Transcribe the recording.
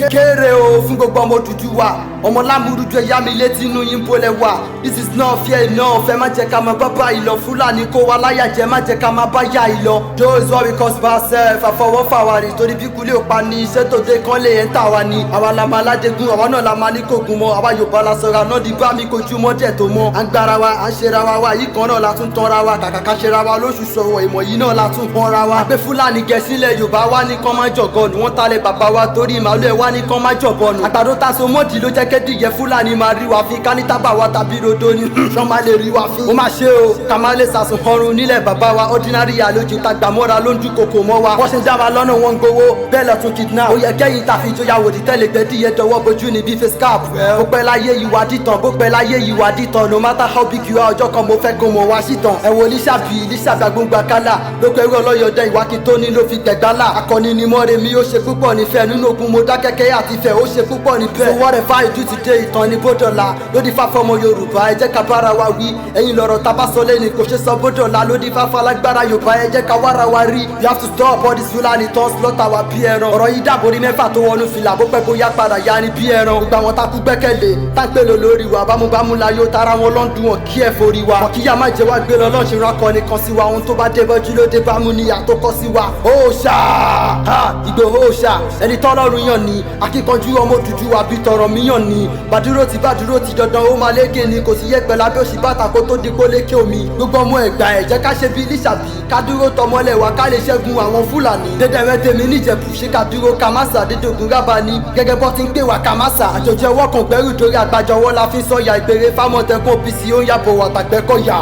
kéré o fún gbogbo ọmọ Odùduwà ọmọ lámúrújú ẹ̀yà mi létí inú yín bólẹ̀ wà. This is not fair enough. Ẹ má jẹ́ ká máa bá báyìí lọ. Fúlàní kó wa láyà jẹ, má jẹ́ ká máa bá yà yìí lọ. Those what we cause by ourselves. Àfọwọ́fà wa rè torí bí kulé ò pa ni. Iṣẹ́ tó dé kán lè ẹ̀ ń tà wá ni. Àwa la máa ládégún, àwa náà la máa ní kògùn mọ́. Àwa Yorùbá la sọ̀rọ̀ àná di bá mi kojú mọ́ dẹ̀ tó mọ́. À ń gbára wa, à ń ṣera wa yìí kan náà la tún tanra wa. Kàkà ká ṣera wa lóṣù sọ̀rọ̀ ìmọ̀ yìí náà la tún pọ́nra wa. Àgbẹ̀ Fúlàní gẹ̀ẹ́sílẹ̀ Yorùbá wá ní kán má jọ̀gọ́nù. Wọ́n talẹ̀ bàbá wa torí màálù ẹ̀ wá ní kán má jọ̀bọ̀nù. Àgbàdo ta so mọ́dì ló jẹ́ kédìyẹ Fúlàní máa rí wa fi ká ní tábà wa tàbí rodo ni ṣán máa lè rí wa fi. Ó máa ṣe o ká máa lè sàsùn ọrùn nílẹ̀ bàbá wa ordinary àlejò tagbà mọ́ra ló ń dúnkokò mọ́ wa. Wọ́n ṣe ń dá wa lọ́nà wọn ń gbowó bẹ́ẹ̀ lọ́tún kidnap. Ó yẹ kẹ́yìn tàfi ìjọyàwó di tẹ́lẹ̀ gbẹ́dìyẹ dọwọ́ bojú ni bí face cap. Bó pẹ́ láyé ìwà dìtàn bó pẹ́ láyé ìwà dìtàn no matter how big you are ọjọ́ kan mo fẹ́ kó mọ̀ wá sítan. Ẹ wo Lísàbí agbóngbà kálá ló pẹ́ rú ọlọ́yọ̀dẹ ìwà kí tó ní ló fi gbẹ̀gbálà. Akọni ni Mọ́remí ó ṣe púpọ̀ nífẹ̀ẹ́ nínú ogun mo dá kẹ́kẹ́ àti ìfẹ́ ó ṣe púpọ̀ níbẹ̀. So whatever you do today ìtàn ní bódọ̀là lódì fáfọmọ Yorùbá ẹ jẹ́ ká bára wa wí. Ẹ̀yin lọ̀rọ̀ tá bá sọ lẹ́ni kò ṣe sọ bódọ̀là lódì fáfọ alágbára Yorùbá ẹ jẹ́ ká wára wa rí. You have to stop all this Fulani tán slaughter wa bí ẹran. Ọ̀rọ̀ yìí dàborí mẹ́fà tó wọnú fìlà bó pẹ́ bóyá padà ya ni bí ẹran. Gbogbo àwọn takú gbẹ́kẹ̀lé táǹpẹ̀lò lórí wa bámúbámú la yóò tara wọn lọ́ndún wọn kí ẹ forí wa. Kọ̀kíyà má jẹ́ wá gbé lọ lọ́ọ̀ṣin rákọ nìkan sí wa ohun tó bá dé bọ́jú ló dé bámú níyà tó kọ́ sí wa. Òòṣà Ìgbòho òòṣà ẹni tọ́lọ́run yàn ni akíkanjú ọmọ Odùduwà bí tọrọ míyàn ni. Bàdúró ti dandan ó máa lékè ni kò sí yẹpẹ lábẹ́ òsì bàtà kó tó di kó lékè omi. Gbogbo ọmọ Ẹ̀gbá ẹ jẹ́ ká ṣe bí Lísàbí ká dúró tọmọlẹ̀ wa ká lè ṣẹ́gun àwọn Fúlàní. Dédéwẹ́ tèmi níjẹ̀bù ṣe ká dúró ká má sà dídògùn rábà ní gẹ́gẹ́ bọ́ ti ń pè wá ká má sà. Àjòjì ọwọ́ kan gbẹ́rù dórí àgbàjọwọ́ la fi ń sọ̀yà ìpèrè fámọ́tẹ́kùn OPC ó ń yàbọ̀ wà tàgbẹ́kọ̀yà.